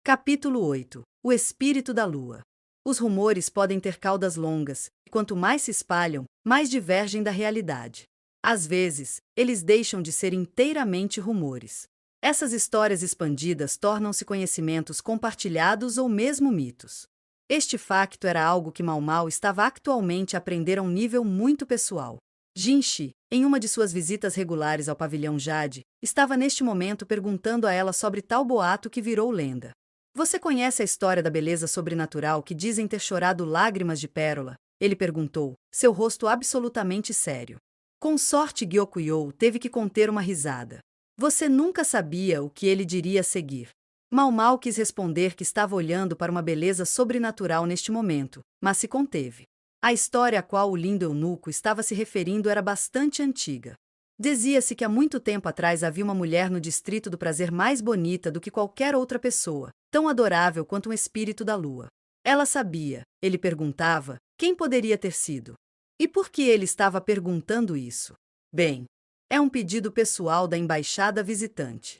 Capítulo 8. O espírito da lua. Os rumores podem ter caudas longas, e quanto mais se espalham, mais divergem da realidade. Às vezes, eles deixam de ser inteiramente rumores. Essas histórias expandidas tornam-se conhecimentos compartilhados ou mesmo mitos. Este facto era algo que Mau Mau estava atualmente a aprender a um nível muito pessoal. Jinshi, em uma de suas visitas regulares ao pavilhão Jade, estava neste momento perguntando a ela sobre tal boato que virou lenda. Você conhece a história da beleza sobrenatural que dizem ter chorado lágrimas de pérola? Ele perguntou, seu rosto absolutamente sério. Consorte Gyokuyou teve que conter uma risada. Você nunca sabia o que ele diria a seguir. Mau Mau quis responder que estava olhando para uma beleza sobrenatural neste momento, mas se conteve. A história a qual o lindo eunuco estava se referindo era bastante antiga. Dizia-se que há muito tempo atrás havia uma mulher no distrito do prazer mais bonita do que qualquer outra pessoa, tão adorável quanto um espírito da lua. Ela sabia, ele perguntava, quem poderia ter sido. E por que ele estava perguntando isso? Bem, é um pedido pessoal da embaixada visitante.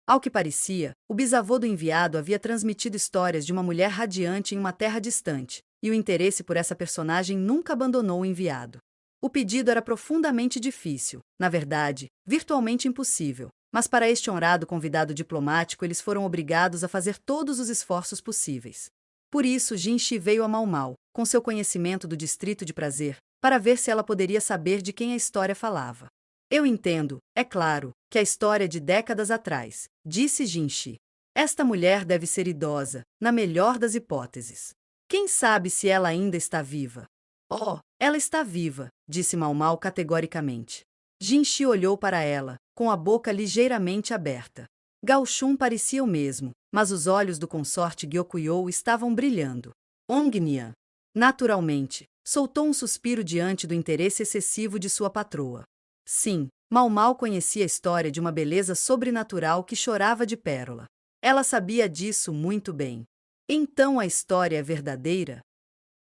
Ao que parecia, o bisavô do enviado havia transmitido histórias de uma mulher radiante em uma terra distante, e o interesse por essa personagem nunca abandonou o enviado. O pedido era profundamente difícil, na verdade, virtualmente impossível, mas para este honrado convidado diplomático eles foram obrigados a fazer todos os esforços possíveis. Por isso Jinshi veio a Mau Mau, com seu conhecimento do distrito de prazer, para ver se ela poderia saber de quem a história falava. Eu entendo, é claro, que a história é de décadas atrás, disse Jinshi. Esta mulher deve ser idosa, na melhor das hipóteses. Quem sabe se ela ainda está viva? Oh, ela está viva, disse Mau Mau categoricamente. Jinshi olhou para ela, com a boca ligeiramente aberta. Gao Shun parecia o mesmo, mas os olhos do consorte Gyokuyou estavam brilhando. Ongnian, naturalmente, soltou um suspiro diante do interesse excessivo de sua patroa. Sim, Mau Mau conhecia a história de uma beleza sobrenatural que chorava de pérola. Ela sabia disso muito bem. Então a história é verdadeira?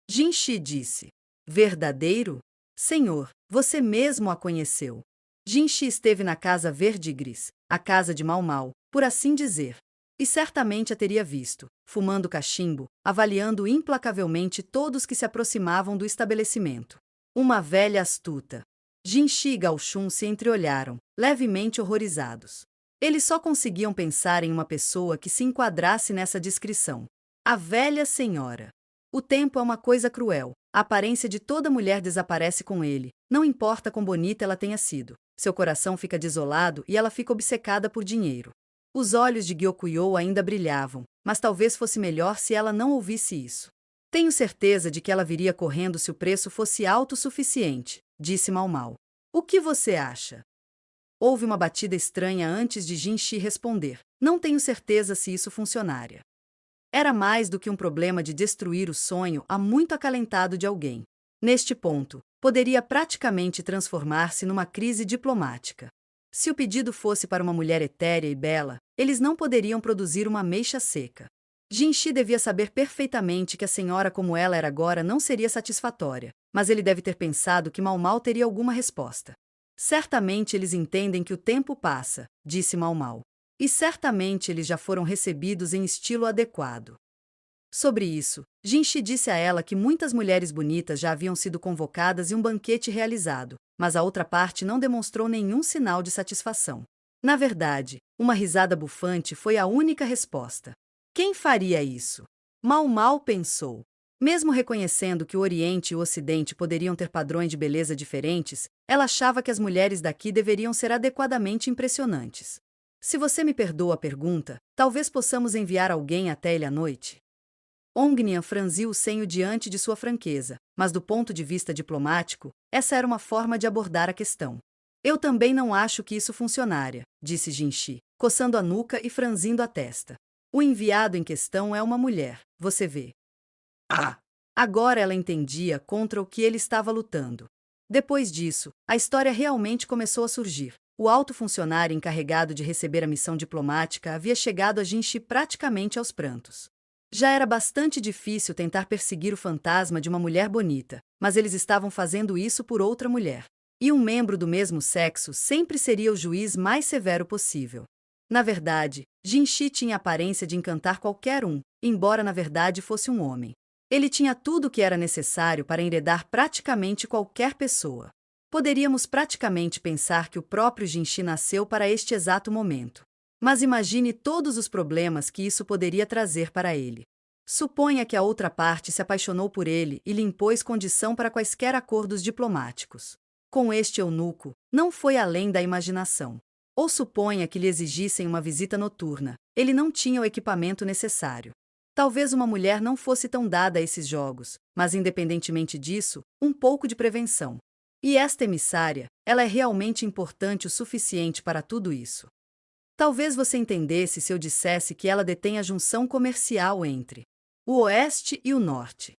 Jinshi disse. Verdadeiro? Senhor, você mesmo a conheceu. Jinshi esteve na Casa Verde e Gris, a casa de Mau Mau, por assim dizer. E certamente a teria visto, fumando cachimbo, avaliando implacavelmente todos que se aproximavam do estabelecimento. Uma velha astuta. Jinshi e Gao Shun se entreolharam, levemente horrorizados. Eles só conseguiam pensar em uma pessoa que se enquadrasse nessa descrição. A velha senhora. O tempo é uma coisa cruel. A aparência de toda mulher desaparece com ele, não importa quão bonita ela tenha sido. Seu coração fica desolado e ela fica obcecada por dinheiro. Os olhos de Gyokuyou ainda brilhavam, mas talvez fosse melhor se ela não ouvisse isso. Tenho certeza de que ela viria correndo se o preço fosse alto o suficiente, disse Mau Mau. O que você acha? Houve uma batida estranha antes de Jinshi responder. Não tenho certeza se isso funcionaria. Era mais do que um problema de destruir o sonho há muito acalentado de alguém. Neste ponto, poderia praticamente transformar-se numa crise diplomática. Se o pedido fosse para uma mulher etérea e bela, eles não poderiam produzir uma ameixa seca. Jinshi devia saber perfeitamente que a senhora como ela era agora não seria satisfatória, mas ele deve ter pensado que Mau Mau teria alguma resposta. Certamente eles entendem que o tempo passa, disse Mau Mau. E certamente eles já foram recebidos em estilo adequado. Sobre isso, Jinshi disse a ela que muitas mulheres bonitas já haviam sido convocadas e um banquete realizado, mas a outra parte não demonstrou nenhum sinal de satisfação. Na verdade, uma risada bufante foi a única resposta. Quem faria isso? Mau Mau pensou. Mesmo reconhecendo que o Oriente e o Ocidente poderiam ter padrões de beleza diferentes, ela achava que as mulheres daqui deveriam ser adequadamente impressionantes. Se você me perdoa a pergunta, talvez possamos enviar alguém até ele à noite? Ongnian franziu o senho diante de sua franqueza, mas do ponto de vista diplomático, essa era uma forma de abordar a questão. Eu também não acho que isso funcionaria, disse Jinshi, coçando a nuca e franzindo a testa. O enviado em questão é uma mulher, você vê. Ah! Agora ela entendia contra o que ele estava lutando. Depois disso, a história realmente começou a surgir. O alto funcionário encarregado de receber a missão diplomática havia chegado a Jinshi praticamente aos prantos. Já era bastante difícil tentar perseguir o fantasma de uma mulher bonita, mas eles estavam fazendo isso por outra mulher. E um membro do mesmo sexo sempre seria o juiz mais severo possível. Na verdade, Jinshi tinha a aparência de encantar qualquer um, embora na verdade fosse um homem. Ele tinha tudo o que era necessário para enredar praticamente qualquer pessoa. Poderíamos praticamente pensar que o próprio Jinshi nasceu para este exato momento. Mas imagine todos os problemas que isso poderia trazer para ele. Suponha que a outra parte se apaixonou por ele e lhe impôs condição para quaisquer acordos diplomáticos. Com este eunuco, não foi além da imaginação. Ou suponha que lhe exigissem uma visita noturna. Ele não tinha o equipamento necessário. Talvez uma mulher não fosse tão dada a esses jogos, mas independentemente disso, um pouco de prevenção. E esta emissária, ela é realmente importante o suficiente para tudo isso. Talvez você entendesse se eu dissesse que ela detém a junção comercial entre o Oeste e o Norte.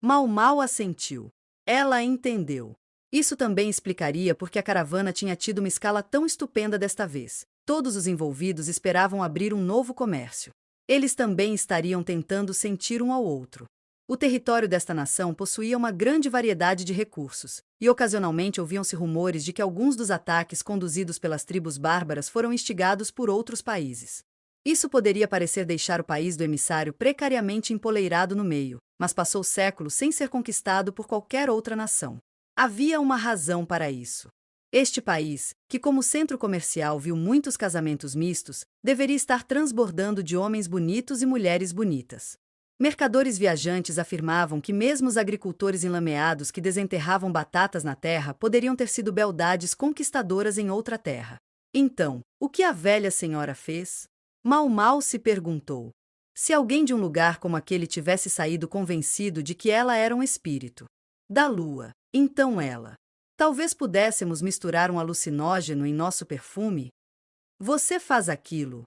Mau Mau assentiu. Ela entendeu. Isso também explicaria por que a caravana tinha tido uma escala tão estupenda desta vez. Todos os envolvidos esperavam abrir um novo comércio. Eles também estariam tentando sentir um ao outro. O território desta nação possuía uma grande variedade de recursos, e ocasionalmente ouviam-se rumores de que alguns dos ataques conduzidos pelas tribos bárbaras foram instigados por outros países. Isso poderia parecer deixar o país do emissário precariamente empoleirado no meio, mas passou séculos sem ser conquistado por qualquer outra nação. Havia uma razão para isso. Este país, que como centro comercial viu muitos casamentos mistos, deveria estar transbordando de homens bonitos e mulheres bonitas. Mercadores viajantes afirmavam que mesmo os agricultores enlameados que desenterravam batatas na terra poderiam ter sido beldades conquistadoras em outra terra. Então, o que a velha senhora fez? Mau Mau se perguntou. Se alguém de um lugar como aquele tivesse saído convencido de que ela era um espírito da lua, então ela. Talvez pudéssemos misturar um alucinógeno em nosso perfume? Você faz aquilo?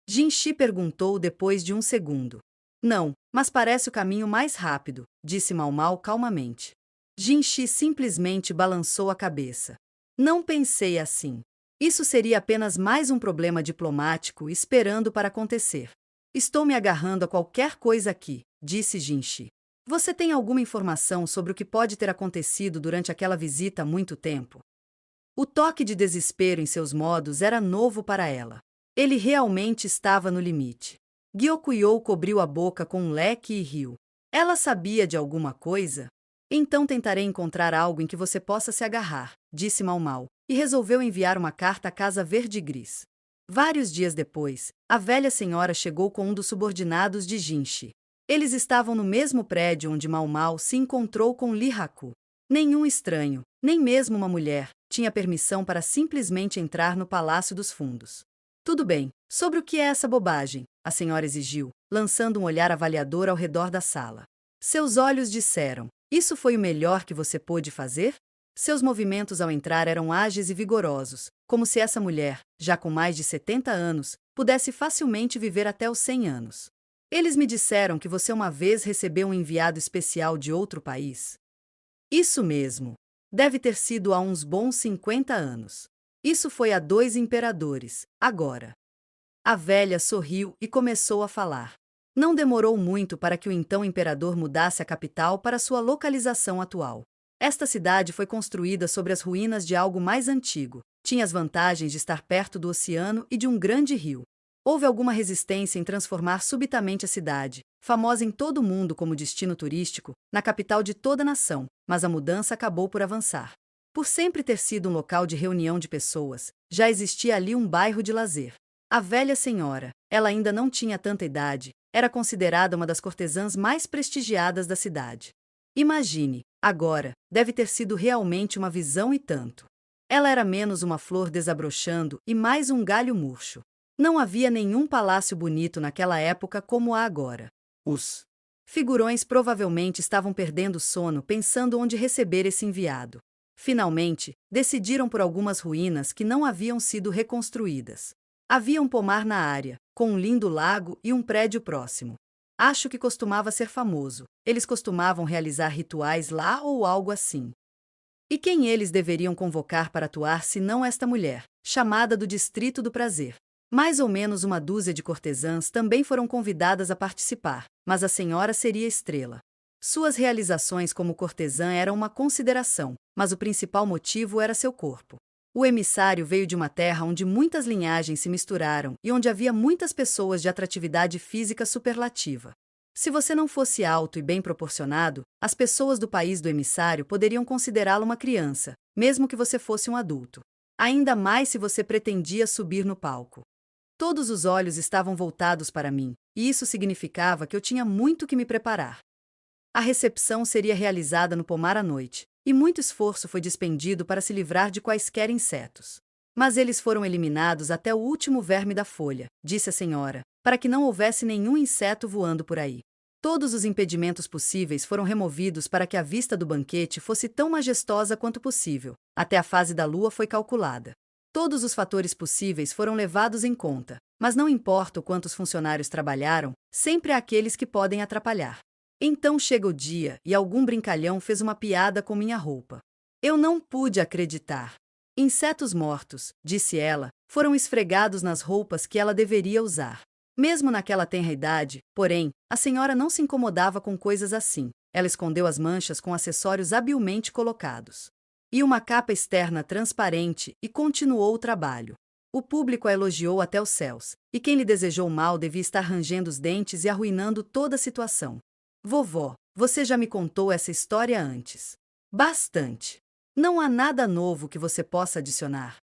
Jinshi perguntou depois de um segundo. Não, mas parece o caminho mais rápido, disse Mau Mau calmamente. Jinshi simplesmente balançou a cabeça. Não pensei assim. Isso seria apenas mais um problema diplomático esperando para acontecer. Estou me agarrando a qualquer coisa aqui, disse Jinshi. Você tem alguma informação sobre o que pode ter acontecido durante aquela visita há muito tempo? O toque de desespero em seus modos era novo para ela. Ele realmente estava no limite. Gyokuyou cobriu a boca com um leque e riu. Ela sabia de alguma coisa? Então tentarei encontrar algo em que você possa se agarrar, disse Mau Mau, e resolveu enviar uma carta à Casa Verde e Gris. Vários dias depois, a velha senhora chegou com um dos subordinados de Jinshi. Eles estavam no mesmo prédio onde Mau Mau se encontrou com Li Haku. Nenhum estranho, nem mesmo uma mulher, tinha permissão para simplesmente entrar no Palácio dos Fundos. Tudo bem, sobre o que é essa bobagem? A senhora exigiu, lançando um olhar avaliador ao redor da sala. Seus olhos disseram, isso foi o melhor que você pôde fazer? Seus movimentos ao entrar eram ágeis e vigorosos, como se essa mulher, já com mais de 70 anos, pudesse facilmente viver até os 100 anos. Eles me disseram que você uma vez recebeu um enviado especial de outro país. Isso mesmo. Deve ter sido há uns bons 50 anos. Isso foi há 2 imperadores, agora. A velha sorriu e começou a falar. Não demorou muito para que o então imperador mudasse a capital para sua localização atual. Esta cidade foi construída sobre as ruínas de algo mais antigo. Tinha as vantagens de estar perto do oceano e de um grande rio. Houve alguma resistência em transformar subitamente a cidade, famosa em todo o mundo como destino turístico, na capital de toda a nação, mas a mudança acabou por avançar. Por sempre ter sido um local de reunião de pessoas, já existia ali um bairro de lazer. A velha senhora, ela ainda não tinha tanta idade, era considerada uma das cortesãs mais prestigiadas da cidade. Imagine, agora, deve ter sido realmente uma visão e tanto. Ela era menos uma flor desabrochando e mais um galho murcho. Não havia nenhum palácio bonito naquela época como há agora. Os figurões provavelmente estavam perdendo sono pensando onde receber esse enviado. Finalmente, decidiram por algumas ruínas que não haviam sido reconstruídas. Havia um pomar na área, com um lindo lago e um prédio próximo. Acho que costumava ser famoso. Eles costumavam realizar rituais lá ou algo assim. E quem eles deveriam convocar para atuar se não esta mulher, chamada do Distrito do Prazer? Mais ou menos uma dúzia de cortesãs também foram convidadas a participar, mas a senhora seria a estrela. Suas realizações como cortesã eram uma consideração, mas o principal motivo era seu corpo. O emissário veio de uma terra onde muitas linhagens se misturaram e onde havia muitas pessoas de atratividade física superlativa. Se você não fosse alto e bem proporcionado, as pessoas do país do emissário poderiam considerá-lo uma criança, mesmo que você fosse um adulto. Ainda mais se você pretendia subir no palco. Todos os olhos estavam voltados para mim, e isso significava que eu tinha muito que me preparar. A recepção seria realizada no pomar à noite, e muito esforço foi despendido para se livrar de quaisquer insetos. Mas eles foram eliminados até o último verme da folha, disse a senhora, para que não houvesse nenhum inseto voando por aí. Todos os impedimentos possíveis foram removidos para que a vista do banquete fosse tão majestosa quanto possível. Até a fase da lua foi calculada. Todos os fatores possíveis foram levados em conta, mas não importa o quanto os funcionários trabalharam, sempre há aqueles que podem atrapalhar. Então chega o dia e algum brincalhão fez uma piada com minha roupa. Eu não pude acreditar. Insetos mortos, disse ela, foram esfregados nas roupas que ela deveria usar. Mesmo naquela tenra idade, porém, a senhora não se incomodava com coisas assim. Ela escondeu as manchas com acessórios habilmente colocados. E uma capa externa transparente e continuou o trabalho. O público a elogiou até os céus, e quem lhe desejou mal devia estar rangendo os dentes e arruinando toda a situação. Vovó, você já me contou essa história antes. Bastante. Não há nada novo que você possa adicionar.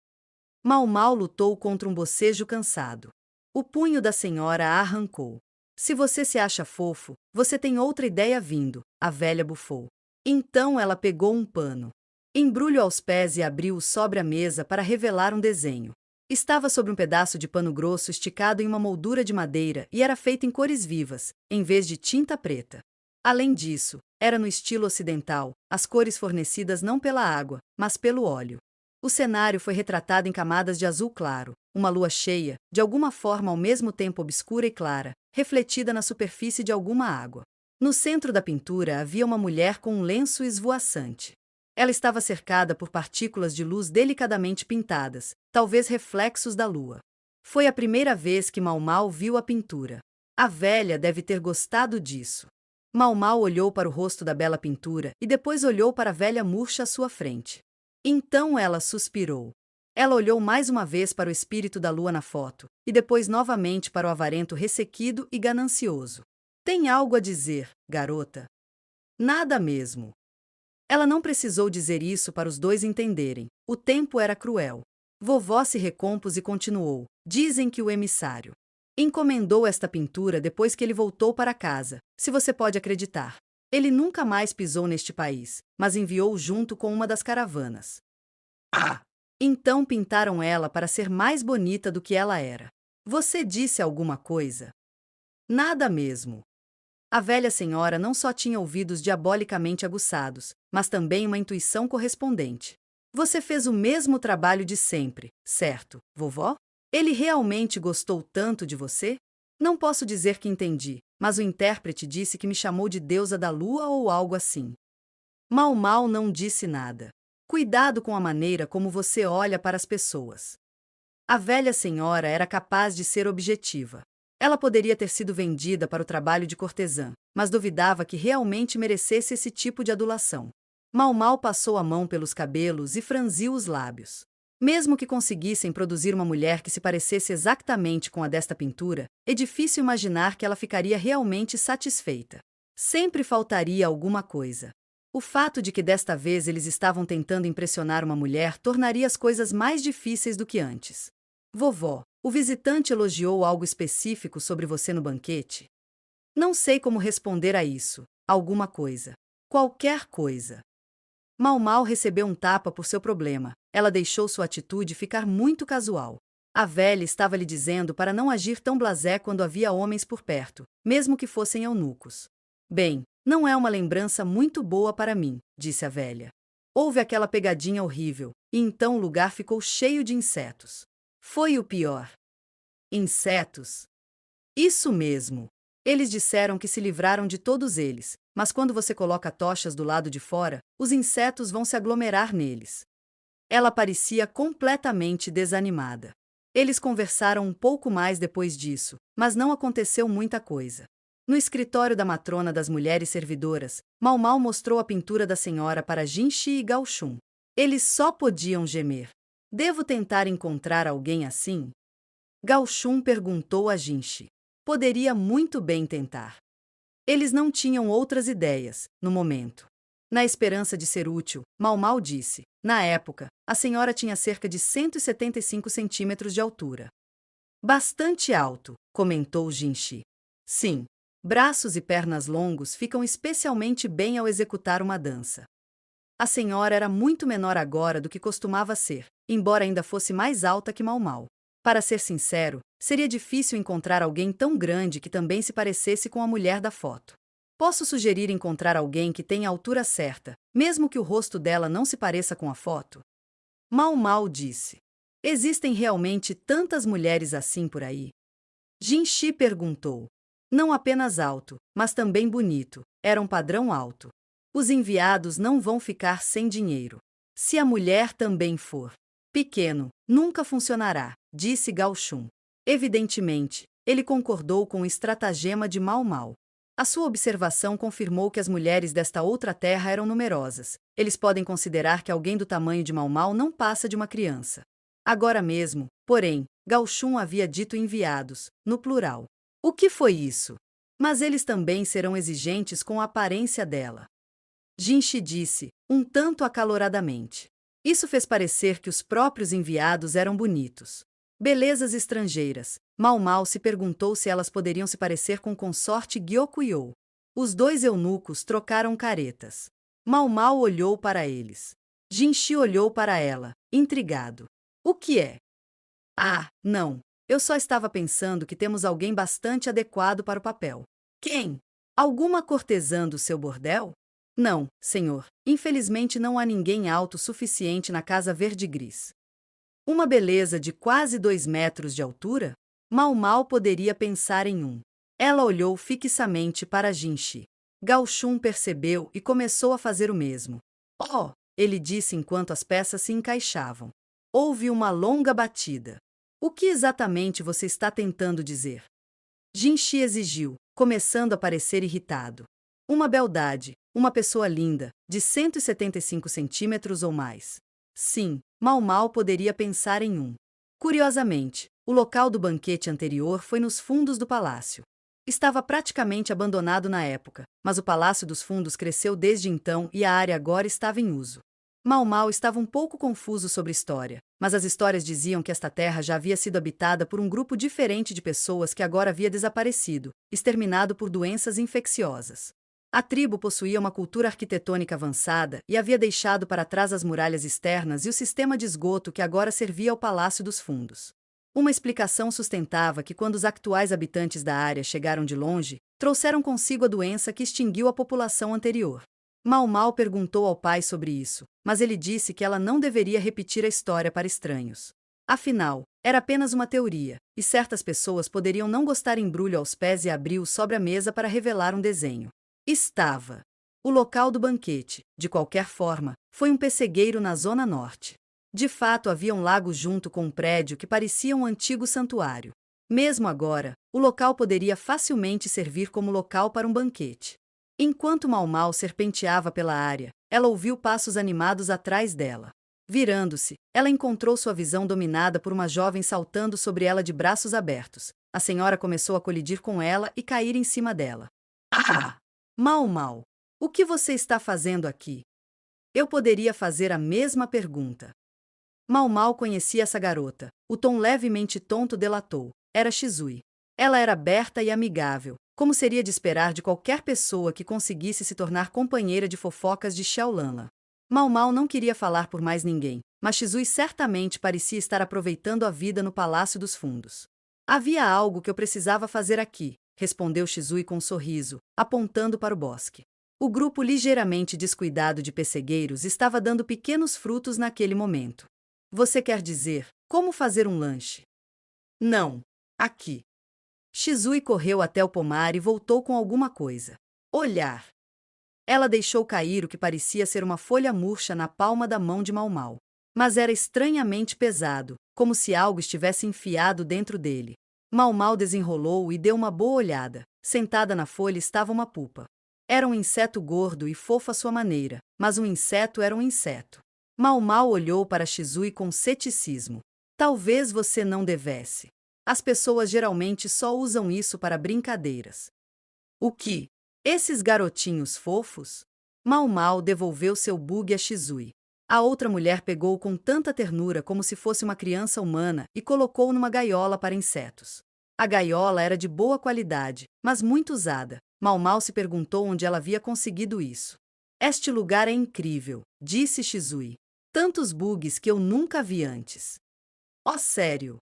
Mau Mau lutou contra um bocejo cansado. O punho da senhora a arrancou. Se você se acha fofo, você tem outra ideia vindo, a velha bufou. Então ela pegou um pano. Embrulho aos pés e abriu-o sobre a mesa para revelar um desenho. Estava sobre um pedaço de pano grosso esticado em uma moldura de madeira e era feito em cores vivas, em vez de tinta preta. Além disso, era no estilo ocidental, as cores fornecidas não pela água, mas pelo óleo. O cenário foi retratado em camadas de azul claro, uma lua cheia, de alguma forma ao mesmo tempo obscura e clara, refletida na superfície de alguma água. No centro da pintura havia uma mulher com um lenço esvoaçante. Ela estava cercada por partículas de luz delicadamente pintadas, talvez reflexos da lua. Foi a primeira vez que Mau Mau viu a pintura. A velha deve ter gostado disso. Mau Mau olhou para o rosto da bela pintura e depois olhou para a velha murcha à sua frente. Então ela suspirou. Ela olhou mais uma vez para o espírito da lua na foto, e depois novamente para o avarento ressequido e ganancioso. Tem algo a dizer, garota? Nada mesmo. Ela não precisou dizer isso para os dois entenderem. O tempo era cruel. Vovó se recompôs e continuou. Dizem que o emissário encomendou esta pintura depois que ele voltou para casa, se você pode acreditar. Ele nunca mais pisou neste país, mas enviou junto com uma das caravanas. Ah! Então pintaram ela para ser mais bonita do que ela era. Você disse alguma coisa? Nada mesmo. A velha senhora não só tinha ouvidos diabolicamente aguçados, mas também uma intuição correspondente. Você fez o mesmo trabalho de sempre, certo, vovó? Ele realmente gostou tanto de você? Não posso dizer que entendi, mas o intérprete disse que me chamou de deusa da lua ou algo assim. Mau Mau não disse nada. Cuidado com a maneira como você olha para as pessoas. A velha senhora era capaz de ser objetiva. Ela poderia ter sido vendida para o trabalho de cortesã, mas duvidava que realmente merecesse esse tipo de adulação. Mau Mau passou a mão pelos cabelos e franziu os lábios. Mesmo que conseguissem produzir uma mulher que se parecesse exatamente com a desta pintura, é difícil imaginar que ela ficaria realmente satisfeita. Sempre faltaria alguma coisa. O fato de que desta vez eles estavam tentando impressionar uma mulher tornaria as coisas mais difíceis do que antes. Vovó, o visitante elogiou algo específico sobre você no banquete? Não sei como responder a isso. Alguma coisa. Qualquer coisa. Mau Mau recebeu um tapa por seu problema. Ela deixou sua atitude ficar muito casual. A velha estava lhe dizendo para não agir tão blasé quando havia homens por perto, mesmo que fossem eunucos. Bem, não é uma lembrança muito boa para mim, disse a velha. Houve aquela pegadinha horrível, e então o lugar ficou cheio de insetos. Foi o pior. Insetos? Isso mesmo. Eles disseram que se livraram de todos eles, mas quando você coloca tochas do lado de fora, os insetos vão se aglomerar neles. Ela parecia completamente desanimada. Eles conversaram um pouco mais depois disso, mas não aconteceu muita coisa. No escritório da matrona das mulheres servidoras, Mau Mau mostrou a pintura da senhora para Jinchi e Gao Shun. Eles só podiam gemer. Devo tentar encontrar alguém assim? Gao Shun perguntou a Jinshi. Poderia muito bem tentar. Eles não tinham outras ideias, no momento. Na esperança de ser útil, Mau Mau disse. Na época, a senhora tinha cerca de 175 centímetros de altura. Bastante alto, comentou Jinshi. Sim. Braços e pernas longos ficam especialmente bem ao executar uma dança. A senhora era muito menor agora do que costumava ser, embora ainda fosse mais alta que Mau Mau. Para ser sincero, seria difícil encontrar alguém tão grande que também se parecesse com a mulher da foto. Posso sugerir encontrar alguém que tenha a altura certa, mesmo que o rosto dela não se pareça com a foto? Mau Mau disse. Existem realmente tantas mulheres assim por aí? Jinshi perguntou. Não apenas alto, mas também bonito, era um padrão alto. Os enviados não vão ficar sem dinheiro. Se a mulher também for pequeno, nunca funcionará, disse Gao Shun. Evidentemente, ele concordou com o estratagema de Mau Mau. A sua observação confirmou que as mulheres desta outra terra eram numerosas. Eles podem considerar que alguém do tamanho de Mau Mau não passa de uma criança. Agora mesmo, porém, Gao Shun havia dito enviados, no plural. O que foi isso? Mas eles também serão exigentes com a aparência dela. Jinshi disse, um tanto acaloradamente. Isso fez parecer que os próprios enviados eram bonitos. Belezas estrangeiras. Mau Mau se perguntou se elas poderiam se parecer com o consorte Gyokuyou. Os dois eunucos trocaram caretas. Mau Mau olhou para eles. Jinshi olhou para ela, intrigado. O que é? Ah, não. Eu só estava pensando que temos alguém bastante adequado para o papel. Quem? Alguma cortesã do seu bordel? Não, senhor. Infelizmente não há ninguém alto o suficiente na Casa Verde-Gris. Uma beleza de quase 2 metros de altura? Mau Mau poderia pensar em um. Ela olhou fixamente para Jinshi. Gao Shun percebeu e começou a fazer o mesmo. Oh! Ele disse enquanto as peças se encaixavam. Houve uma longa batida. O que exatamente você está tentando dizer? Jinshi exigiu, começando a parecer irritado. Uma beldade, uma pessoa linda, de 175 centímetros ou mais. Sim, Mau Mau poderia pensar em um. Curiosamente, o local do banquete anterior foi nos fundos do palácio. Estava praticamente abandonado na época, mas o Palácio dos Fundos cresceu desde então e a área agora estava em uso. Mau Mau estava um pouco confuso sobre história, mas as histórias diziam que esta terra já havia sido habitada por um grupo diferente de pessoas que agora havia desaparecido, exterminado por doenças infecciosas. A tribo possuía uma cultura arquitetônica avançada e havia deixado para trás as muralhas externas e o sistema de esgoto que agora servia ao Palácio dos Fundos. Uma explicação sustentava que quando os atuais habitantes da área chegaram de longe, trouxeram consigo a doença que extinguiu a população anterior. Mau Mau perguntou ao pai sobre isso, mas ele disse que ela não deveria repetir a história para estranhos. Afinal, era apenas uma teoria, e certas pessoas poderiam não gostar. Embrulho aos pés e abriu sobre a mesa para revelar um desenho. Estava. O local do banquete, de qualquer forma, foi um pessegueiro na zona norte. De fato, havia um lago junto com um prédio que parecia um antigo santuário. Mesmo agora, o local poderia facilmente servir como local para um banquete. Enquanto Mau Mau serpenteava pela área, ela ouviu passos animados atrás dela. Virando-se, ela encontrou sua visão dominada por uma jovem saltando sobre ela de braços abertos. A senhora começou a colidir com ela e cair em cima dela. Ah! Mau Mau, o que você está fazendo aqui? Eu poderia fazer a mesma pergunta. Mau Mau conhecia essa garota. O tom levemente tonto delatou. Era Shizui. Ela era aberta e amigável, como seria de esperar de qualquer pessoa que conseguisse se tornar companheira de fofocas de Xiaolanla. Mau Mau não queria falar por mais ninguém, mas Shizui certamente parecia estar aproveitando a vida no Palácio dos Fundos. Havia algo que eu precisava fazer aqui, respondeu Shizui com um sorriso, apontando para o bosque. O grupo ligeiramente descuidado de pessegueiros estava dando pequenos frutos naquele momento. Você quer dizer, como fazer um lanche? Não. Aqui. Shizui correu até o pomar e voltou com alguma coisa. Olhar. Ela deixou cair o que parecia ser uma folha murcha na palma da mão de Mau Mau. Mas era estranhamente pesado, como se algo estivesse enfiado dentro dele. Mau Mau desenrolou-o e deu uma boa olhada. Sentada na folha estava uma pupa. Era um inseto gordo e fofo à sua maneira, mas um inseto era um inseto. Mau Mau olhou para Shizue com ceticismo. Talvez você não devesse. As pessoas geralmente só usam isso para brincadeiras. O que? Esses garotinhos fofos? Mau Mau devolveu seu bug a Shizue. A outra mulher pegou-o com tanta ternura como se fosse uma criança humana e colocou-o numa gaiola para insetos. A gaiola era de boa qualidade, mas muito usada. Mau Mau se perguntou onde ela havia conseguido isso. Este lugar é incrível, disse Shizue. Tantos bugs que eu nunca vi antes. Oh, sério?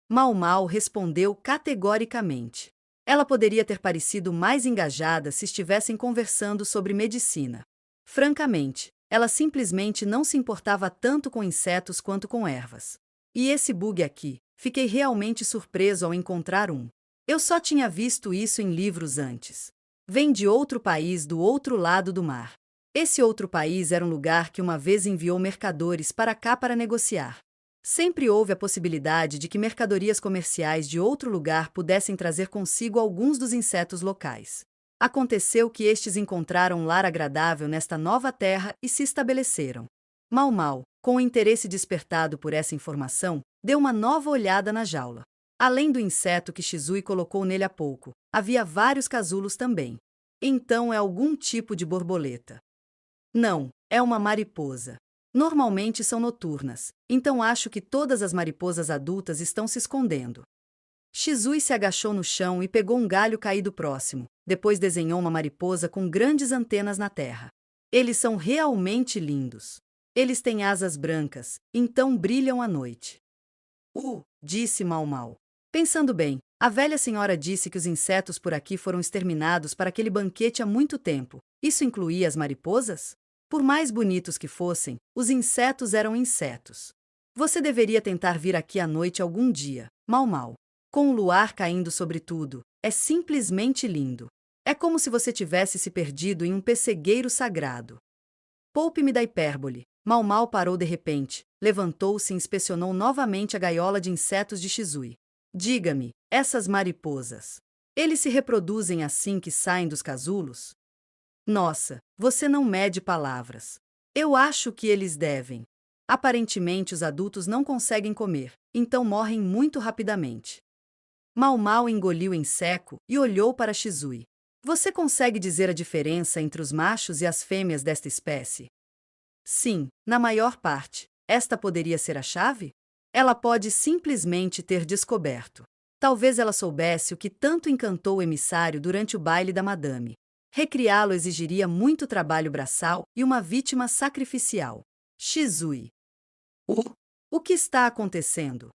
Mau Mau respondeu categoricamente. Ela poderia ter parecido mais engajada se estivessem conversando sobre medicina. Francamente, ela simplesmente não se importava tanto com insetos quanto com ervas. E esse bug aqui, fiquei realmente surpreso ao encontrar um. Eu só tinha visto isso em livros antes. Vem de outro país do outro lado do mar. Esse outro país era um lugar que uma vez enviou mercadores para cá para negociar. Sempre houve a possibilidade de que mercadorias comerciais de outro lugar pudessem trazer consigo alguns dos insetos locais. Aconteceu que estes encontraram um lar agradável nesta nova terra e se estabeleceram. Mau Mau, com o interesse despertado por essa informação, deu uma nova olhada na jaula. Além do inseto que Shizue colocou nele há pouco, havia vários casulos também. Então é algum tipo de borboleta. Não, é uma mariposa. Normalmente são noturnas, então acho que todas as mariposas adultas estão se escondendo. Shizue se agachou no chão e pegou um galho caído próximo, depois desenhou uma mariposa com grandes antenas na terra. Eles são realmente lindos. Eles têm asas brancas, então brilham à noite. Disse Mau Mau. Pensando bem, a velha senhora disse que os insetos por aqui foram exterminados para aquele banquete há muito tempo. Isso incluía as mariposas? Por mais bonitos que fossem, os insetos eram insetos. Você deveria tentar vir aqui à noite algum dia, Mau Mau. Com o luar caindo sobre tudo, é simplesmente lindo. É como se você tivesse se perdido em um pessegueiro sagrado. Poupe-me da hipérbole. Mau Mau parou de repente, levantou-se e inspecionou novamente a gaiola de insetos de Shizue. Diga-me, essas mariposas. Eles se reproduzem assim que saem dos casulos? Nossa, você não mede palavras. Eu acho que eles devem. Aparentemente os adultos não conseguem comer, então morrem muito rapidamente. Mau Mau engoliu em seco e olhou para Shizue. Você consegue dizer a diferença entre os machos e as fêmeas desta espécie? Sim, na maior parte. Esta poderia ser a chave? Ela pode simplesmente ter descoberto. Talvez ela soubesse o que tanto encantou o emissário durante o baile da madame. Recriá-lo exigiria muito trabalho braçal e uma vítima sacrificial. Shizue. O que está acontecendo?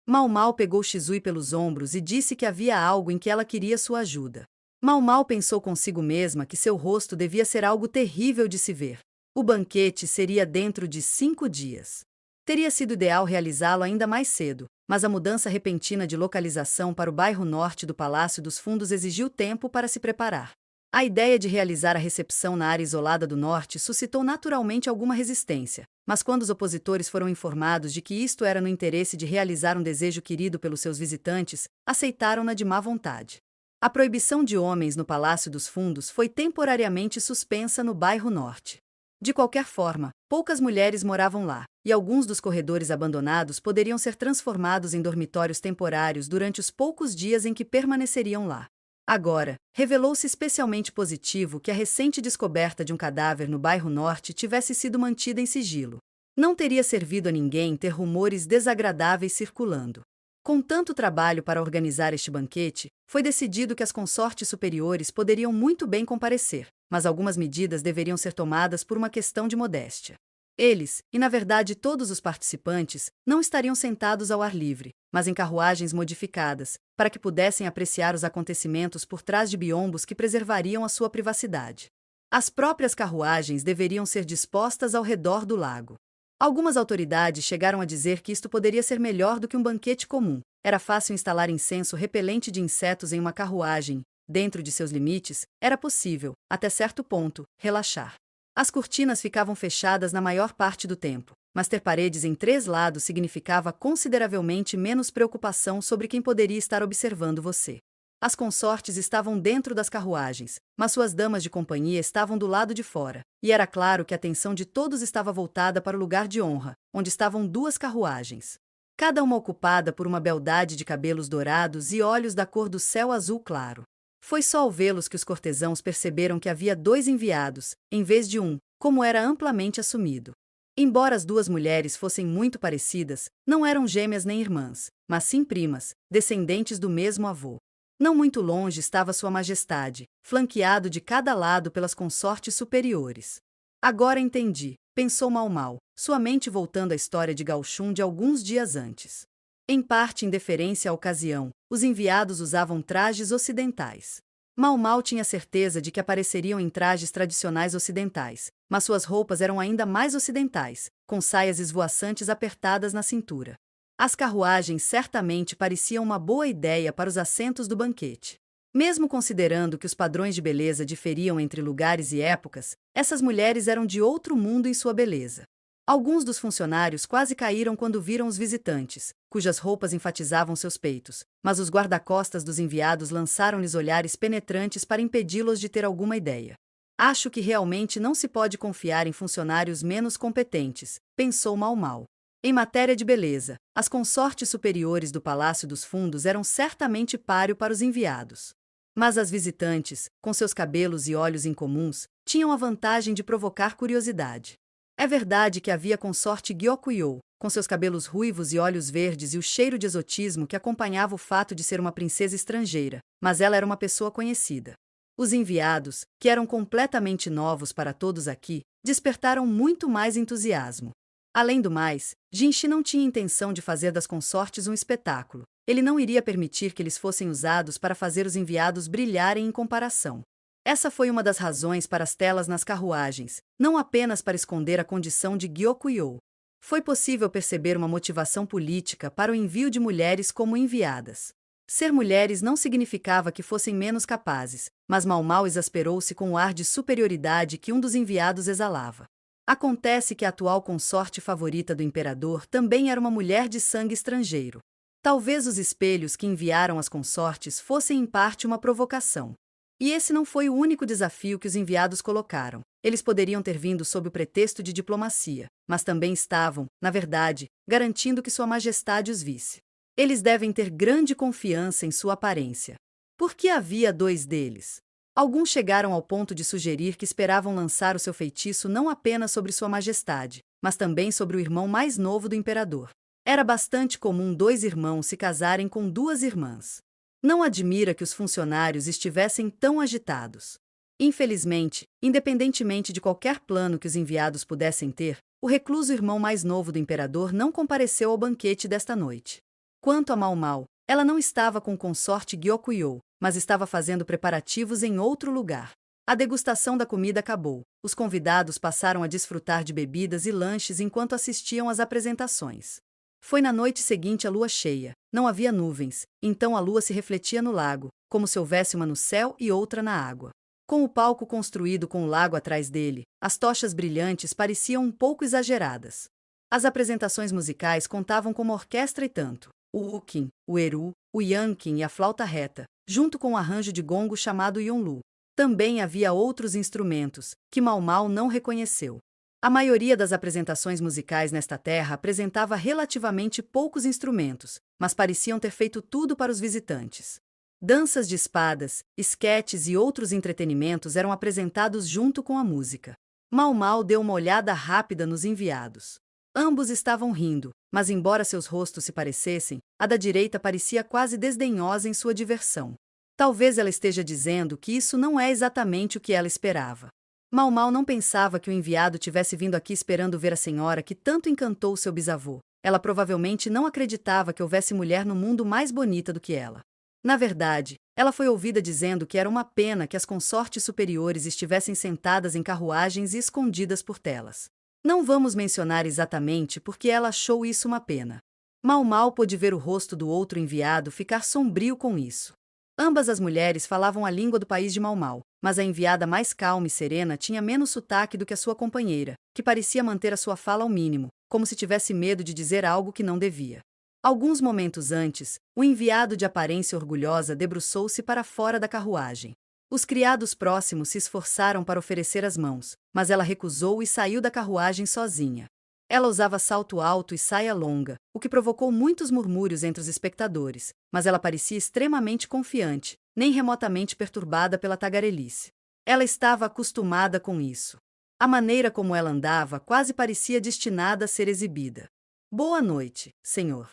Mau Mau pegou Shizue pelos ombros e disse que havia algo em que ela queria sua ajuda. Mau Mau pensou consigo mesma que seu rosto devia ser algo terrível de se ver. O banquete seria dentro de 5 dias. Teria sido ideal realizá-lo ainda mais cedo, mas a mudança repentina de localização para o bairro norte do Palácio dos Fundos exigiu tempo para se preparar. A ideia de realizar a recepção na área isolada do norte suscitou naturalmente alguma resistência, mas quando os opositores foram informados de que isto era no interesse de realizar um desejo querido pelos seus visitantes, aceitaram-na de má vontade. A proibição de homens no Palácio dos Fundos foi temporariamente suspensa no bairro norte. De qualquer forma, poucas mulheres moravam lá, e alguns dos corredores abandonados poderiam ser transformados em dormitórios temporários durante os poucos dias em que permaneceriam lá. Agora, revelou-se especialmente positivo que a recente descoberta de um cadáver no bairro norte tivesse sido mantida em sigilo. Não teria servido a ninguém ter rumores desagradáveis circulando. Com tanto trabalho para organizar este banquete, foi decidido que as consortes superiores poderiam muito bem comparecer, mas algumas medidas deveriam ser tomadas por uma questão de modéstia. Eles, e na verdade todos os participantes, não estariam sentados ao ar livre, mas em carruagens modificadas, para que pudessem apreciar os acontecimentos por trás de biombos que preservariam a sua privacidade. As próprias carruagens deveriam ser dispostas ao redor do lago. Algumas autoridades chegaram a dizer que isto poderia ser melhor do que um banquete comum. Era fácil instalar incenso repelente de insetos em uma carruagem. Dentro de seus limites, era possível, até certo ponto, relaxar. As cortinas ficavam fechadas na maior parte do tempo, mas ter paredes em 3 lados significava consideravelmente menos preocupação sobre quem poderia estar observando você. As consortes estavam dentro das carruagens, mas suas damas de companhia estavam do lado de fora, e era claro que a atenção de todos estava voltada para o lugar de honra, onde estavam duas carruagens. Cada uma ocupada por uma beldade de cabelos dourados e olhos da cor do céu azul claro. Foi só ao vê-los que os cortesãos perceberam que havia dois enviados, em vez de um, como era amplamente assumido. Embora as duas mulheres fossem muito parecidas, não eram gêmeas nem irmãs, mas sim primas, descendentes do mesmo avô. Não muito longe estava Sua Majestade, flanqueado de cada lado pelas consortes superiores. Agora entendi, pensou Mau Mau, sua mente voltando à história de Gauchum de alguns dias antes. Em parte em deferência à ocasião, os enviados usavam trajes ocidentais. Mau Mau tinha certeza de que apareceriam em trajes tradicionais ocidentais, mas suas roupas eram ainda mais ocidentais, com saias esvoaçantes apertadas na cintura. As carruagens certamente pareciam uma boa ideia para os assentos do banquete. Mesmo considerando que os padrões de beleza diferiam entre lugares e épocas, essas mulheres eram de outro mundo em sua beleza. Alguns dos funcionários quase caíram quando viram os visitantes, cujas roupas enfatizavam seus peitos, mas os guarda-costas dos enviados lançaram-lhes olhares penetrantes para impedi-los de ter alguma ideia. Acho que realmente não se pode confiar em funcionários menos competentes, pensou Mau Mau. Em matéria de beleza, as consortes superiores do Palácio dos Fundos eram certamente páreo para os enviados. Mas as visitantes, com seus cabelos e olhos incomuns, tinham a vantagem de provocar curiosidade. É verdade que havia a consorte Gyokuyou, com seus cabelos ruivos e olhos verdes e o cheiro de exotismo que acompanhava o fato de ser uma princesa estrangeira, mas ela era uma pessoa conhecida. Os enviados, que eram completamente novos para todos aqui, despertaram muito mais entusiasmo. Além do mais, Jinchi não tinha intenção de fazer das consortes um espetáculo. Ele não iria permitir que eles fossem usados para fazer os enviados brilharem em comparação. Essa foi uma das razões para as telas nas carruagens, não apenas para esconder a condição de Gyokuyou. Foi possível perceber uma motivação política para o envio de mulheres como enviadas. Ser mulheres não significava que fossem menos capazes, mas Mau Mau exasperou-se com o ar de superioridade que um dos enviados exalava. Acontece que a atual consorte favorita do imperador também era uma mulher de sangue estrangeiro. Talvez os espelhos que enviaram as consortes fossem em parte uma provocação. E esse não foi o único desafio que os enviados colocaram. Eles poderiam ter vindo sob o pretexto de diplomacia, mas também estavam, na verdade, garantindo que Sua Majestade os visse. Eles devem ter grande confiança em sua aparência. Por que havia dois deles? Alguns chegaram ao ponto de sugerir que esperavam lançar o seu feitiço não apenas sobre Sua Majestade, mas também sobre o irmão mais novo do imperador. Era bastante comum dois irmãos se casarem com duas irmãs. Não admira que os funcionários estivessem tão agitados. Infelizmente, independentemente de qualquer plano que os enviados pudessem ter, o recluso irmão mais novo do imperador não compareceu ao banquete desta noite. Quanto a Mau Mau, ela não estava com o consorte Gyokuyou, mas estava fazendo preparativos em outro lugar. A degustação da comida acabou. Os convidados passaram a desfrutar de bebidas e lanches enquanto assistiam às apresentações. Foi na noite seguinte à lua cheia. Não havia nuvens, então a lua se refletia no lago, como se houvesse uma no céu e outra na água. Com o palco construído com o lago atrás dele, as tochas brilhantes pareciam um pouco exageradas. As apresentações musicais contavam com uma orquestra e tanto. O ukin, o eru, o yankin e a flauta reta, junto com um arranjo de gongo chamado yonlu. Também havia outros instrumentos, que Mau Mau não reconheceu. A maioria das apresentações musicais nesta terra apresentava relativamente poucos instrumentos, mas pareciam ter feito tudo para os visitantes. Danças de espadas, esquetes e outros entretenimentos eram apresentados junto com a música. Mau Mau deu uma olhada rápida nos enviados. Ambos estavam rindo, mas embora seus rostos se parecessem, a da direita parecia quase desdenhosa em sua diversão. Talvez ela esteja dizendo que isso não é exatamente o que ela esperava. Mau Mau não pensava que o enviado tivesse vindo aqui esperando ver a senhora que tanto encantou seu bisavô. Ela provavelmente não acreditava que houvesse mulher no mundo mais bonita do que ela. Na verdade, ela foi ouvida dizendo que era uma pena que as consortes superiores estivessem sentadas em carruagens e escondidas por telas. Não vamos mencionar exatamente porque ela achou isso uma pena. Mau Mau pôde ver o rosto do outro enviado ficar sombrio com isso. Ambas as mulheres falavam a língua do país de Mau Mau, mas a enviada mais calma e serena tinha menos sotaque do que a sua companheira, que parecia manter a sua fala ao mínimo, como se tivesse medo de dizer algo que não devia. Alguns momentos antes, o enviado de aparência orgulhosa debruçou-se para fora da carruagem. Os criados próximos se esforçaram para oferecer as mãos, mas ela recusou e saiu da carruagem sozinha. Ela usava salto alto e saia longa, o que provocou muitos murmúrios entre os espectadores, mas ela parecia extremamente confiante, nem remotamente perturbada pela tagarelice. Ela estava acostumada com isso. A maneira como ela andava quase parecia destinada a ser exibida. Boa noite, senhor.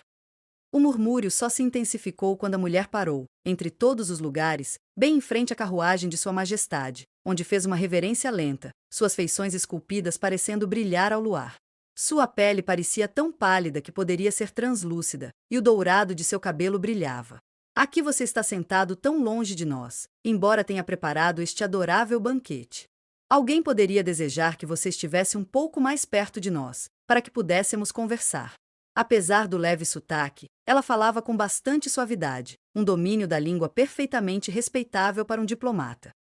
O murmúrio só se intensificou quando a mulher parou, entre todos os lugares, bem em frente à carruagem de Sua Majestade, onde fez uma reverência lenta, suas feições esculpidas parecendo brilhar ao luar. Sua pele parecia tão pálida que poderia ser translúcida, e o dourado de seu cabelo brilhava. Aqui você está sentado tão longe de nós, embora tenha preparado este adorável banquete. Alguém poderia desejar que você estivesse um pouco mais perto de nós, para que pudéssemos conversar. Apesar do leve sotaque, ela falava com bastante suavidade, um domínio da língua perfeitamente respeitável para um diplomata.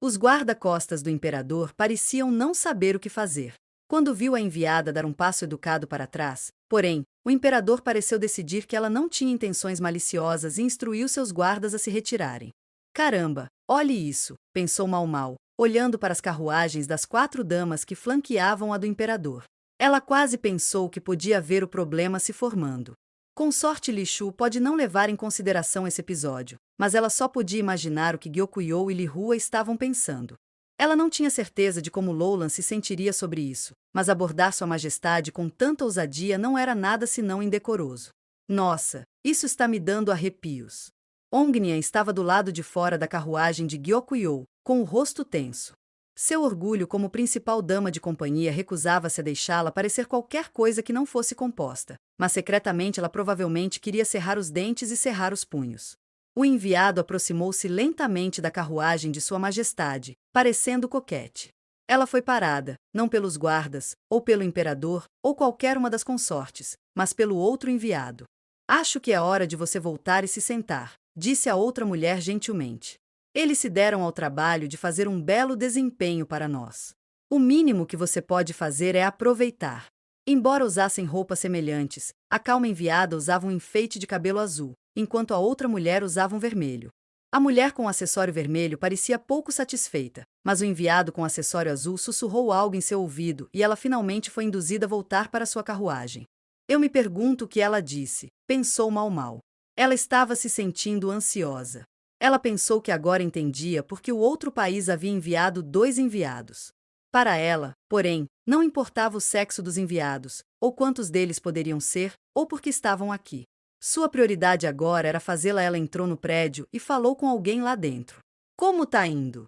Os guarda-costas do imperador pareciam não saber o que fazer. Quando viu a enviada dar um passo educado para trás, porém, o imperador pareceu decidir que ela não tinha intenções maliciosas e instruiu seus guardas a se retirarem. Caramba, olhe isso, pensou Mau Mau, olhando para as carruagens das 4 damas que flanqueavam a do imperador. Ela quase pensou que podia ver o problema se formando. Consorte Li Shu pode não levar em consideração esse episódio, mas ela só podia imaginar o que Gyokuyou e Li Hua estavam pensando. Ela não tinha certeza de como Loulan se sentiria sobre isso, mas abordar Sua Majestade com tanta ousadia não era nada senão indecoroso. Nossa, isso está me dando arrepios. Ongnian estava do lado de fora da carruagem de Gyokuyou, com o rosto tenso. Seu orgulho como principal dama de companhia recusava-se a deixá-la parecer qualquer coisa que não fosse composta, mas secretamente ela provavelmente queria cerrar os dentes e cerrar os punhos. O enviado aproximou-se lentamente da carruagem de Sua Majestade, parecendo coquete. Ela foi parada, não pelos guardas, ou pelo imperador, ou qualquer uma das consortes, mas pelo outro enviado. Acho que é hora de você voltar e se sentar, disse a outra mulher gentilmente. Eles se deram ao trabalho de fazer um belo desempenho para nós. O mínimo que você pode fazer é aproveitar. Embora usassem roupas semelhantes, a calma enviada usava um enfeite de cabelo azul, enquanto a outra mulher usava um vermelho. A mulher com o acessório vermelho parecia pouco satisfeita, mas o enviado com o acessório azul sussurrou algo em seu ouvido e ela finalmente foi induzida a voltar para sua carruagem. Eu me pergunto o que ela disse, pensou Mau Mau. Ela estava se sentindo ansiosa. Ela pensou que agora entendia por que o outro país havia enviado 2 enviados. Para ela, porém, não importava o sexo dos enviados, ou quantos deles poderiam ser, ou por que estavam aqui. Sua prioridade agora era fazê-la. Ela entrou no prédio e falou com alguém lá dentro. Como tá indo?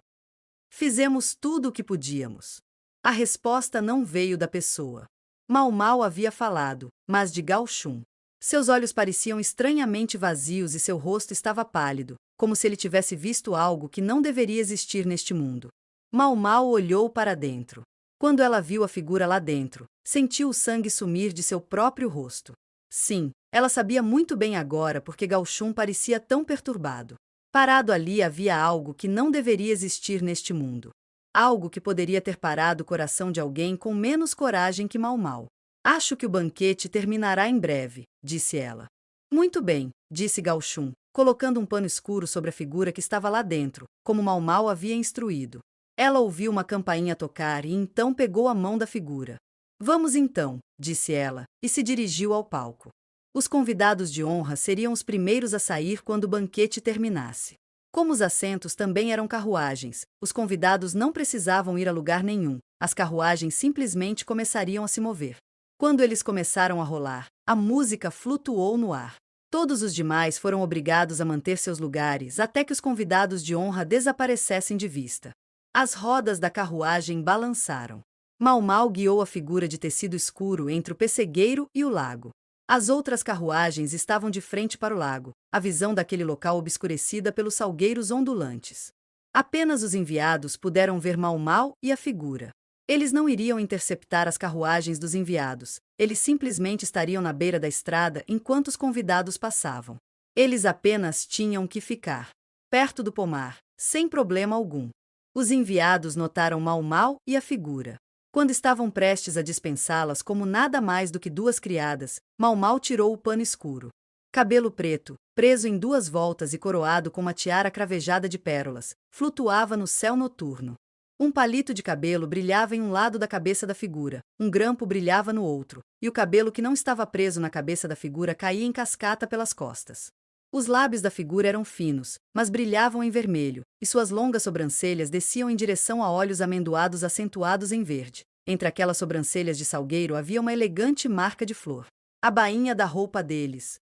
Fizemos tudo o que podíamos. A resposta não veio da pessoa. Mau Mau havia falado, mas de Gao Shun. Seus olhos pareciam estranhamente vazios e seu rosto estava pálido, como se ele tivesse visto algo que não deveria existir neste mundo. Mau Mau olhou para dentro. Quando ela viu a figura lá dentro, sentiu o sangue sumir de seu próprio rosto. Sim, ela sabia muito bem agora porque Gao Shun parecia tão perturbado. Parado ali havia algo que não deveria existir neste mundo. Algo que poderia ter parado o coração de alguém com menos coragem que Mau Mau. Acho que o banquete terminará em breve, disse ela. Muito bem, disse Gao Shun, colocando um pano escuro sobre a figura que estava lá dentro, como Mau Mau havia instruído. Ela ouviu uma campainha tocar e então pegou a mão da figura. Vamos então, disse ela, e se dirigiu ao palco. Os convidados de honra seriam os primeiros a sair quando o banquete terminasse. Como os assentos também eram carruagens, os convidados não precisavam ir a lugar nenhum, as carruagens simplesmente começariam a se mover. Quando eles começaram a rolar, a música flutuou no ar. Todos os demais foram obrigados a manter seus lugares até que os convidados de honra desaparecessem de vista. As rodas da carruagem balançaram. Mau Mau guiou a figura de tecido escuro entre o pessegueiro e o lago. As outras carruagens estavam de frente para o lago, a visão daquele local obscurecida pelos salgueiros ondulantes. Apenas os enviados puderam ver Mau Mau e a figura. Eles não iriam interceptar as carruagens dos enviados, eles simplesmente estariam na beira da estrada enquanto os convidados passavam. Eles apenas tinham que ficar perto do pomar, sem problema algum. Os enviados notaram Mau Mau e a figura. Quando estavam prestes a dispensá-las como nada mais do que 2 criadas, Mau Mau tirou o pano escuro. Cabelo preto, preso em 2 voltas e coroado com uma tiara cravejada de pérolas, flutuava no céu noturno. Um palito de cabelo brilhava em um lado da cabeça da figura, um grampo brilhava no outro, e o cabelo que não estava preso na cabeça da figura caía em cascata pelas costas. Os lábios da figura eram finos, mas brilhavam em vermelho, e suas longas sobrancelhas desciam em direção a olhos amendoados acentuados em verde. Entre aquelas sobrancelhas de salgueiro havia uma elegante marca de flor. A bainha da roupa deles.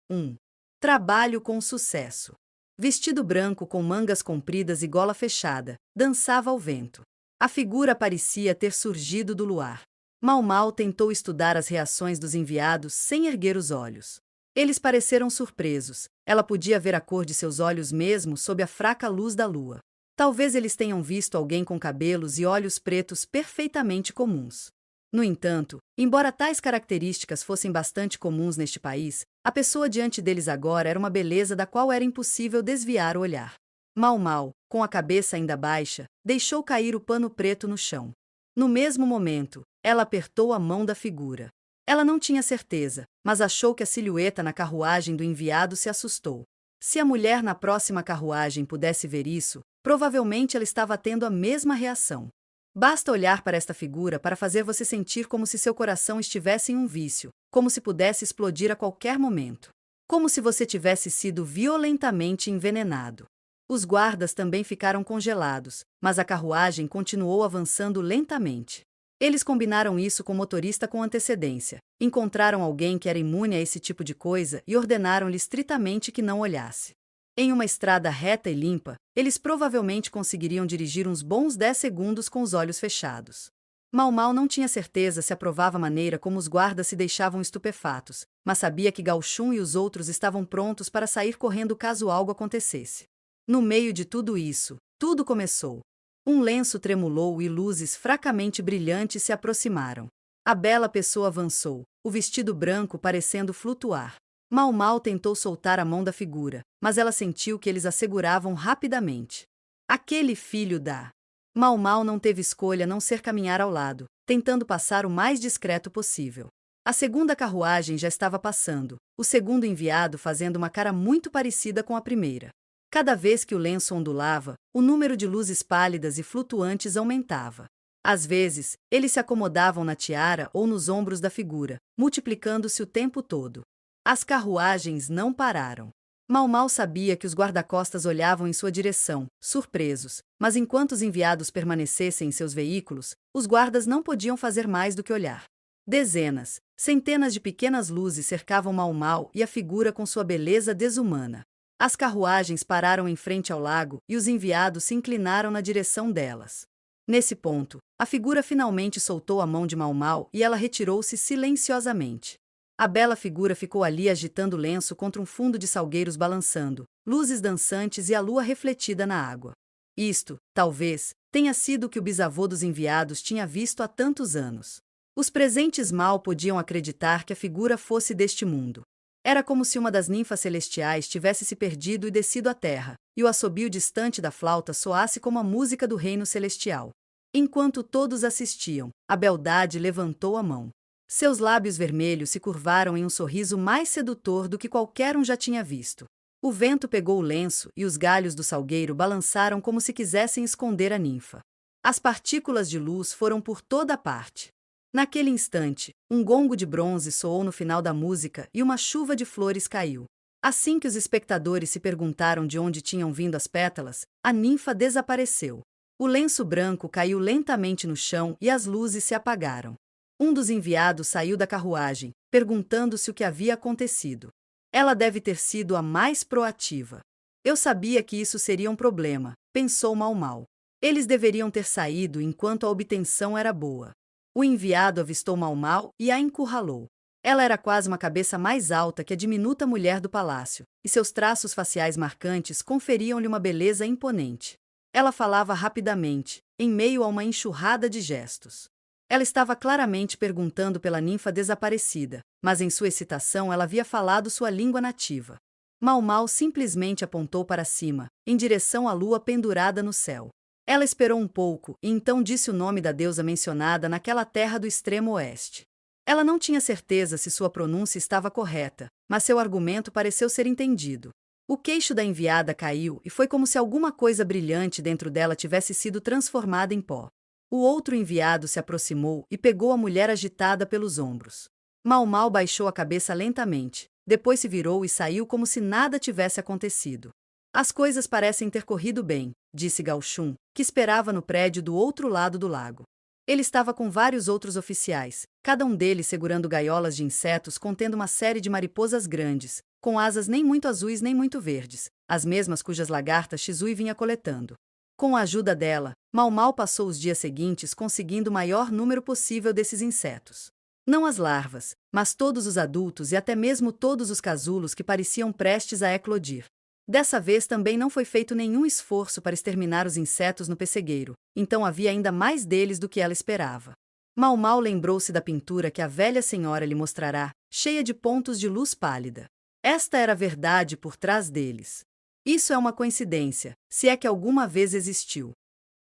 Trabalho com sucesso. Vestido branco com mangas compridas e gola fechada, dançava ao vento. A figura parecia ter surgido do luar. Mau Mau tentou estudar as reações dos enviados sem erguer os olhos. Eles pareceram surpresos. Ela podia ver a cor de seus olhos mesmo sob a fraca luz da lua. Talvez eles tenham visto alguém com cabelos e olhos pretos perfeitamente comuns. No entanto, embora tais características fossem bastante comuns neste país, a pessoa diante deles agora era uma beleza da qual era impossível desviar o olhar. Mau Mau, com a cabeça ainda baixa, deixou cair o pano preto no chão. No mesmo momento, ela apertou a mão da figura. Ela não tinha certeza, mas achou que a silhueta na carruagem do enviado se assustou. Se a mulher na próxima carruagem pudesse ver isso, provavelmente ela estava tendo a mesma reação. Basta olhar para esta figura para fazer você sentir como se seu coração estivesse em um vício, como se pudesse explodir a qualquer momento. Como se você tivesse sido violentamente envenenado. Os guardas também ficaram congelados, mas a carruagem continuou avançando lentamente. Eles combinaram isso com o motorista com antecedência, encontraram alguém que era imune a esse tipo de coisa e ordenaram-lhe estritamente que não olhasse. Em uma estrada reta e limpa, eles provavelmente conseguiriam dirigir uns bons 10 segundos com os olhos fechados. Mau Mau não tinha certeza se aprovava a maneira como os guardas se deixavam estupefatos, mas sabia que Gao Chun e os outros estavam prontos para sair correndo caso algo acontecesse. No meio de tudo isso, tudo começou. Um lenço tremulou e luzes fracamente brilhantes se aproximaram. A bela pessoa avançou, o vestido branco parecendo flutuar. Mau Mau tentou soltar a mão da figura, mas ela sentiu que eles a seguravam rapidamente. Aquele filho da... Mau Mau não teve escolha a não ser caminhar ao lado, tentando passar o mais discreto possível. A segunda carruagem já estava passando, o segundo enviado fazendo uma cara muito parecida com a primeira. Cada vez que o lenço ondulava, o número de luzes pálidas e flutuantes aumentava. Às vezes, eles se acomodavam na tiara ou nos ombros da figura, multiplicando-se o tempo todo. As carruagens não pararam. Mau Mau sabia que os guarda-costas olhavam em sua direção, surpresos, mas enquanto os enviados permanecessem em seus veículos, os guardas não podiam fazer mais do que olhar. Dezenas, centenas de pequenas luzes cercavam Mau Mau e a figura com sua beleza desumana. As carruagens pararam em frente ao lago e os enviados se inclinaram na direção delas. Nesse ponto, a figura finalmente soltou a mão de Mau Mau e ela retirou-se silenciosamente. A bela figura ficou ali agitando o lenço contra um fundo de salgueiros balançando, luzes dançantes e a lua refletida na água. Isto, talvez, tenha sido o que o bisavô dos enviados tinha visto há tantos anos. Os presentes mal podiam acreditar que a figura fosse deste mundo. Era como se uma das ninfas celestiais tivesse se perdido e descido à terra, e o assobio distante da flauta soasse como a música do reino celestial. Enquanto todos assistiam, a beldade levantou a mão. Seus lábios vermelhos se curvaram em um sorriso mais sedutor do que qualquer um já tinha visto. O vento pegou o lenço e os galhos do salgueiro balançaram como se quisessem esconder a ninfa. As partículas de luz foram por toda parte. Naquele instante, um gongo de bronze soou no final da música e uma chuva de flores caiu. Assim que os espectadores se perguntaram de onde tinham vindo as pétalas, a ninfa desapareceu. O lenço branco caiu lentamente no chão e as luzes se apagaram. Um dos enviados saiu da carruagem, perguntando-se o que havia acontecido. Ela deve ter sido a mais proativa. Eu sabia que isso seria um problema, pensou Mau Mau. Eles deveriam ter saído enquanto a obtenção era boa. O enviado avistou Mau Mau e a encurralou. Ela era quase uma cabeça mais alta que a diminuta mulher do palácio, e seus traços faciais marcantes conferiam-lhe uma beleza imponente. Ela falava rapidamente, em meio a uma enxurrada de gestos. Ela estava claramente perguntando pela ninfa desaparecida, mas em sua excitação ela havia falado sua língua nativa. Mau Mau simplesmente apontou para cima, em direção à lua pendurada no céu. Ela esperou um pouco e então disse o nome da deusa mencionada naquela terra do extremo oeste. Ela não tinha certeza se sua pronúncia estava correta, mas seu argumento pareceu ser entendido. O queixo da enviada caiu e foi como se alguma coisa brilhante dentro dela tivesse sido transformada em pó. O outro enviado se aproximou e pegou a mulher agitada pelos ombros. Mau Mau baixou a cabeça lentamente, depois se virou e saiu como se nada tivesse acontecido. As coisas parecem ter corrido bem, disse Gao Shun, que esperava no prédio do outro lado do lago. Ele estava com vários outros oficiais, cada um deles segurando gaiolas de insetos contendo uma série de mariposas grandes, com asas nem muito azuis nem muito verdes, as mesmas cujas lagartas Shizui vinha coletando. Com a ajuda dela, Mau Mau passou os dias seguintes conseguindo o maior número possível desses insetos. Não as larvas, mas todos os adultos e até mesmo todos os casulos que pareciam prestes a eclodir. Dessa vez também não foi feito nenhum esforço para exterminar os insetos no pessegueiro, então havia ainda mais deles do que ela esperava. Mau Mau lembrou-se da pintura que a velha senhora lhe mostrará, cheia de pontos de luz pálida. Esta era a verdade por trás deles. Isso é uma coincidência, se é que alguma vez existiu.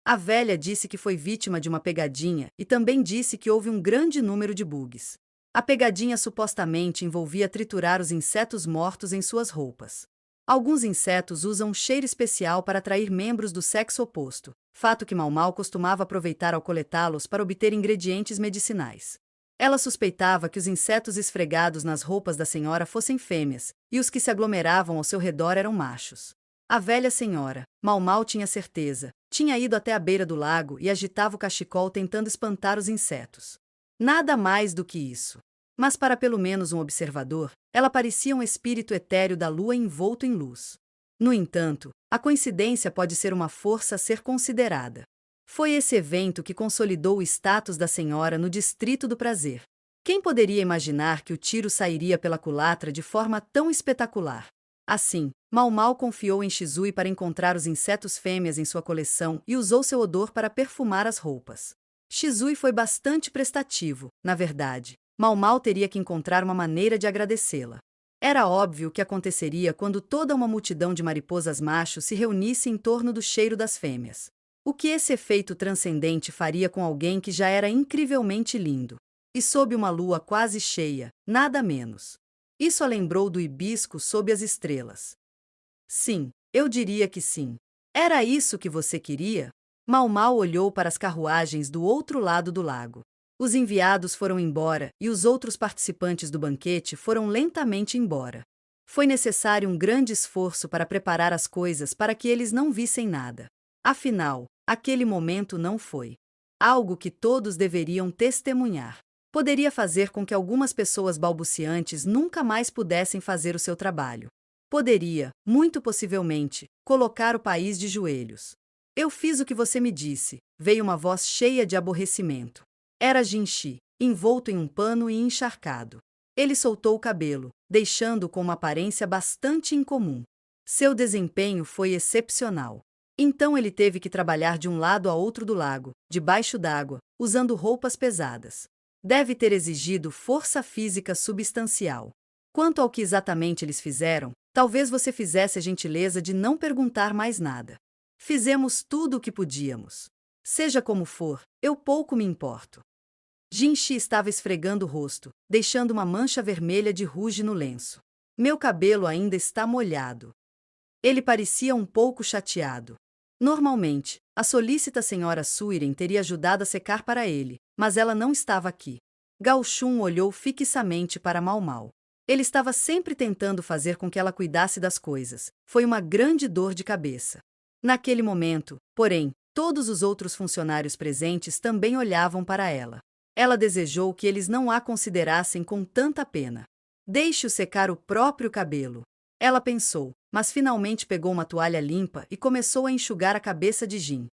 A velha disse que foi vítima de uma pegadinha e também disse que houve um grande número de bugs. A pegadinha supostamente envolvia triturar os insetos mortos em suas roupas. Alguns insetos usam um cheiro especial para atrair membros do sexo oposto, fato que Mau Mau costumava aproveitar ao coletá-los para obter ingredientes medicinais. Ela suspeitava que os insetos esfregados nas roupas da senhora fossem fêmeas, e os que se aglomeravam ao seu redor eram machos. A velha senhora, Mau Mau tinha certeza, tinha ido até a beira do lago e agitava o cachecol tentando espantar os insetos. Nada mais do que isso. Mas para pelo menos um observador, ela parecia um espírito etéreo da lua envolto em luz. No entanto, a coincidência pode ser uma força a ser considerada. Foi esse evento que consolidou o status da senhora no Distrito do Prazer. Quem poderia imaginar que o tiro sairia pela culatra de forma tão espetacular? Assim, Mau Mau confiou em Shizui para encontrar os insetos fêmeas em sua coleção e usou seu odor para perfumar as roupas. Shizui foi bastante prestativo, na verdade. Mau Mau teria que encontrar uma maneira de agradecê-la. Era óbvio o que aconteceria quando toda uma multidão de mariposas machos se reunisse em torno do cheiro das fêmeas. O que esse efeito transcendente faria com alguém que já era incrivelmente lindo? E sob uma lua quase cheia, nada menos. Isso a lembrou do hibisco sob as estrelas. Sim, eu diria que sim. Era isso que você queria? Mau Mau olhou para as carruagens do outro lado do lago. Os enviados foram embora e os outros participantes do banquete foram lentamente embora. Foi necessário um grande esforço para preparar as coisas para que eles não vissem nada. Afinal, aquele momento não foi algo que todos deveriam testemunhar. Poderia fazer com que algumas pessoas balbuciantes nunca mais pudessem fazer o seu trabalho. Poderia, muito possivelmente, colocar o país de joelhos. Eu fiz o que você me disse, veio uma voz cheia de aborrecimento. Era Jinshi, envolto em um pano e encharcado. Ele soltou o cabelo, deixando-o com uma aparência bastante incomum. Seu desempenho foi excepcional. Então ele teve que trabalhar de um lado a outro do lago, debaixo d'água, usando roupas pesadas. Deve ter exigido força física substancial. Quanto ao que exatamente eles fizeram, talvez você fizesse a gentileza de não perguntar mais nada. Fizemos tudo o que podíamos. Seja como for, eu pouco me importo. Jinshi estava esfregando o rosto, deixando uma mancha vermelha de ruge no lenço. Meu cabelo ainda está molhado. Ele parecia um pouco chateado. Normalmente, a solícita senhora Suiren teria ajudado a secar para ele, mas ela não estava aqui. Gao Shun olhou fixamente para Mau Mau. Ele estava sempre tentando fazer com que ela cuidasse das coisas. Foi uma grande dor de cabeça. Naquele momento, porém, todos os outros funcionários presentes também olhavam para ela. Ela desejou que eles não a considerassem com tanta pena. Deixe-o secar o próprio cabelo. Ela pensou, mas finalmente pegou uma toalha limpa e começou a enxugar a cabeça de Jin.